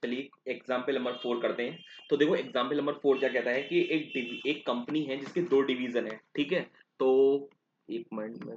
चलिए example number 4 करते हैं। तो देखो एग्जाम्पल नंबर 4 क्या कहता है कि एक कंपनी है जिसके 2 डिवीजन है, ठीक है। तो एक मिनट में,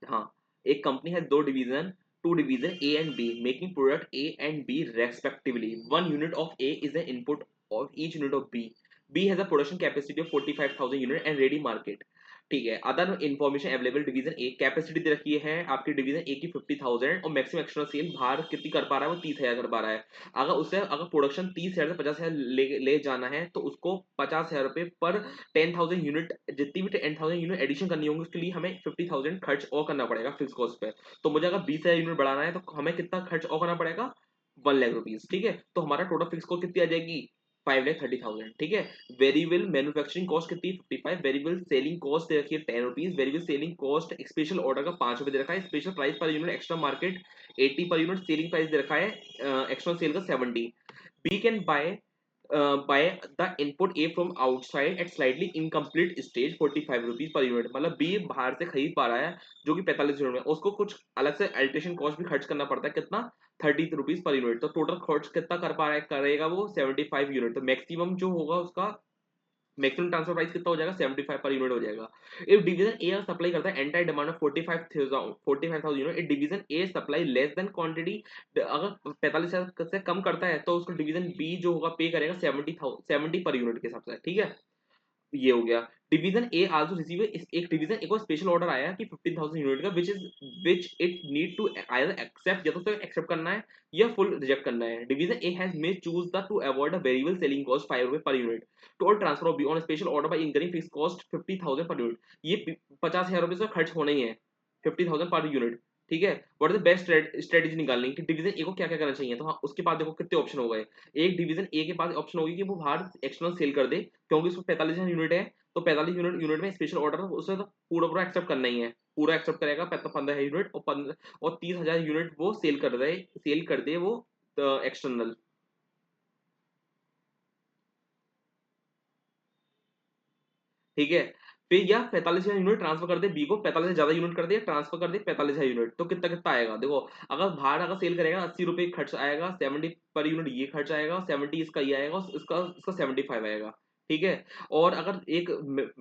हाँ, एक कंपनी है 2 division, 2 division A and B making product A and B respectively. 1 unit of A is the input of each unit of B. B has a production capacity of 45,000 unit and ready market. ठीक है, other information available division A, capacity दे रखी है आपकी division A की 50,000 और maximum external cell बाहर कितनी कर पा रहा है, वो 30,000 कर पा रहा है। अगर प्रोडक्शन 30,000 से 50,000 ले जाना है तो उसको 50,000 रुपए पर 10,000 यूनिट, जितनी भी 10,000 यूनिट एडिशन करनी होंगी उसके लिए हमें 50,000 खर्च और करना पड़ेगा फिक्स कॉस्ट पे। तो मुझे अगर 20,000 यूनिट बढ़ाना है तो हमें कितना खर्च और करना पड़ेगा, 1 लाख रुपीज। ठीक है, तो हमारा टोटल फिक्स कॉस्ट कितनी आ जाएगी, 5,30,000। ठीक है, वेरिएबल मैन्युफैक्चरिंग कॉस्ट कितनी, 55। वेरिएबल सेलिंग कॉस्ट दे रखी है 10 rupees. Variable selling cost special order का 5 रुपए दे रखा है। Special price per unit extra market 80 per unit. Selling price दे रखा है एक्स्ट्रा सेल का 70। B can buy the input A from outside at slightly incomplete stage 45 rupees per unit. मतलब B बाहर से खरीद पा रहा है जो कि 45 यूनिट में, उसको कुछ अलग से अल्ट्रेशन कॉस्ट भी खर्च करना पड़ता है, कितना, 30 रुपीज पर यूनिट। तो टोटल खर्च कितना कर पा रहा है, करेगा वो 75 यूनिट। तो मैक्सिमम जो होगा उसका मैक्सिमम ट्रांसफर प्राइस कितना हो जाएगा, 75 पर यूनिट हो जाएगा। इफ डिवीजन ए सप्लाई करता है entire demand of 45,000 unit, if division A supply less than quantity, अगर 45,000 से कम करता है तो उसको डिवीजन बी जो होगा पे करेगा 70 पर यूनिट के हिसाब से। ठीक है, ये हो गया। डिवीजन ए आल्सो रिसीव, एक डिवीजन एक और स्पेशल ऑर्डर आया कि 15,000 यूनिट का, which it need to either accept, या तो उसे एक्सेप्ट करना है या फुल रिजेक्ट करना है। Division A has may choose the to avoid a variable selling cost 5 रुपए per unit. Total transfer of B on special order by incurring fix cost 50,000 per unit. ये 50,000 रुपए से खर्च होना ही है, 50,000 पर यूनिट। ठीक है, what is the best strategy निकालने की, डिवीजन ए को क्या क्या करना चाहिए। तो हाँ, उसके बाद देखो कितने ऑप्शन हो गए। एक डिवीजन ए के पास ऑप्शन होगी कि वो बाहर एक्सटर्नल सेल कर दे, क्योंकि उसको 45,000 यूनिट है। तो 45 यूनिट में स्पेशल ऑर्डर उसे तो पूरा पूरा एक्सेप्ट करना ही है, पूरा एक्सेप्ट करेगा 15 यूनिट, और 30,000 यूनिट वो सेल कर दे वो एक्सटर्नल। ठीक है, फिर या 45,000 यूनिट ट्रांसफर कर दे बी को, 45 से ज्यादा यूनिट कर दे, ट्रांसफर कर दे 45,000 यूनिट। तो कितना कितना आएगा देखो, अगर बाहर अगर सेल करेगा 80 रुपए खर्च आएगा, 70 पर यूनिट ये खर्च आएगा, 70 इसका ये आएगा, इसका इसका 75 आएगा। ठीक है, और अगर एक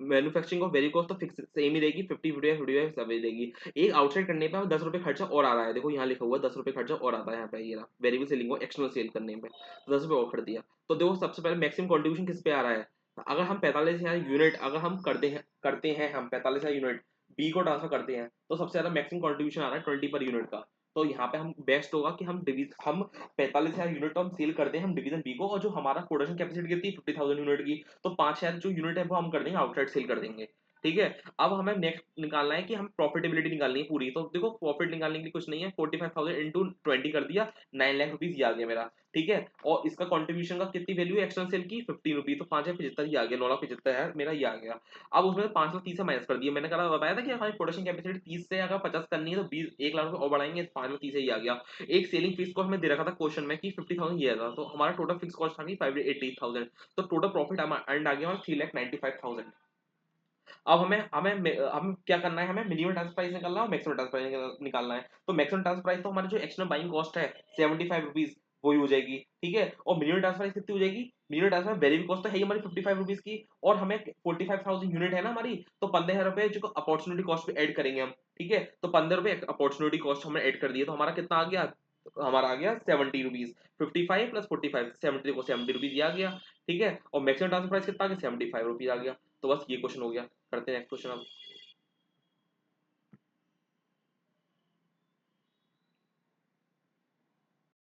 मैन्युफैक्चरिंग ऑफ वेरी कॉस्ट तो फिक्स सेम ही रहेगी, 50 55 55 सब रहेगी। एक आउटसाइड करने पे 10 रुपए खर्चा और आ रहा है, देखो यहाँ लिखा हुआ है 10 रुपए खर्चा और आता है, यहाँ पे ये वेरिएबल सेलिंग को एक्सटर्नल सेल करने पे 10 रुपए और कर दिया। तो देखो सबसे पहले मैक्सिमम कंट्रीब्यूशन किस पे आ रहा है, अगर हम 45,000 यूनिट अगर हम करते हैं हम 45,000 यूनिट बी को ट्रांसफर करते हैं, तो सबसे ज्यादा मैक्सिमम कंट्रीब्यूशन आ रहा है 20 पर यूनिट का। तो यहाँ पे हम बेस्ट होगा कि हम 45,000 यूनिट तो हम सेल कर दें हम डिवीजन बी को, और जो हमारा प्रोडक्शन कैपेसिटी कितनी है 50,000 यूनिट की, तो 5,000 जो यूनिट है वो हम कर देंगे आउटसाइड सेल कर देंगे। ठीक है, अब हमें नेक्स्ट निकालना है कि हम प्रॉफिटेबिलिटी निकालनी है पूरी। तो देखो प्रॉफिट निकालने के लिए कुछ नहीं है, 45,000 इंटू 20 कर दिया, 9 लाख रुपीज ये आ गया मेरा। ठीक है, और इसका कंट्रीब्यूशन का कितनी वैल्यू है एक्सटर्नल सेल की, 15 रुपीज, तो 5,75 ही आ गया, 9,75,000 मेरा ये आ गया। अब उसमें 5,30 से माइनस कर दिया, मैंने कहा बताया था कि हमारी प्रोडक्शन कैपेसिटी 30 से अगर 50 करनी है तो 1 लाख रुपए और बढ़ाएंगे, 5,30 ही आ गया। एक सेलिंग फीस को हमें दे रखा था क्वेश्चन में कि 50,000 ये था, तो हमारा टोटल फिक्स कॉस्ट था कि 5,80,000। तो टोटल प्रॉफिट अर्न आ गया 3,95,000। अब हम क्या करना है, हमें मिनिमम ट्रांसफर प्राइस निकालना है और मैक्सिमम ट्रांसफर प्राइस निकालना है। तो मैक्सिमम ट्रांसफर प्राइस तो हमारी जो एक्सटर्नल बाइंग कॉस्ट है 75 रुपीज वही हो जाएगी। ठीक है, और मिनिमम ट्रांसफर प्राइस कितनी हो जाएगी, मिनिमम ट्रांसफर वेरिएबल कॉस्ट तो है ही हमारी 55 रुपीज की, और हमें 45,000 यूनिट है ना हमारी, तो 15,000 रुपए जो अपॉर्चुनिटी कॉस्ट पे ऐड करेंगे हम। ठीक है, तो 15 रुपए अपॉर्चुनिटी कॉस्ट हमने ऐड कर दिए, तो हमारा कितना आ गया, तो हमारा आ गया 70 रुपीज। 55 प्लस 45 70 को 70 रुपीज ये आ गया। ठीक है, और मैक्सिमम ट्रांसफर प्राइस कितना आ गया, 75 रुपीज आ गया। तो बस ये क्वेश्चन हो गया, करते हैं नेक्स्ट क्वेश्चन अब।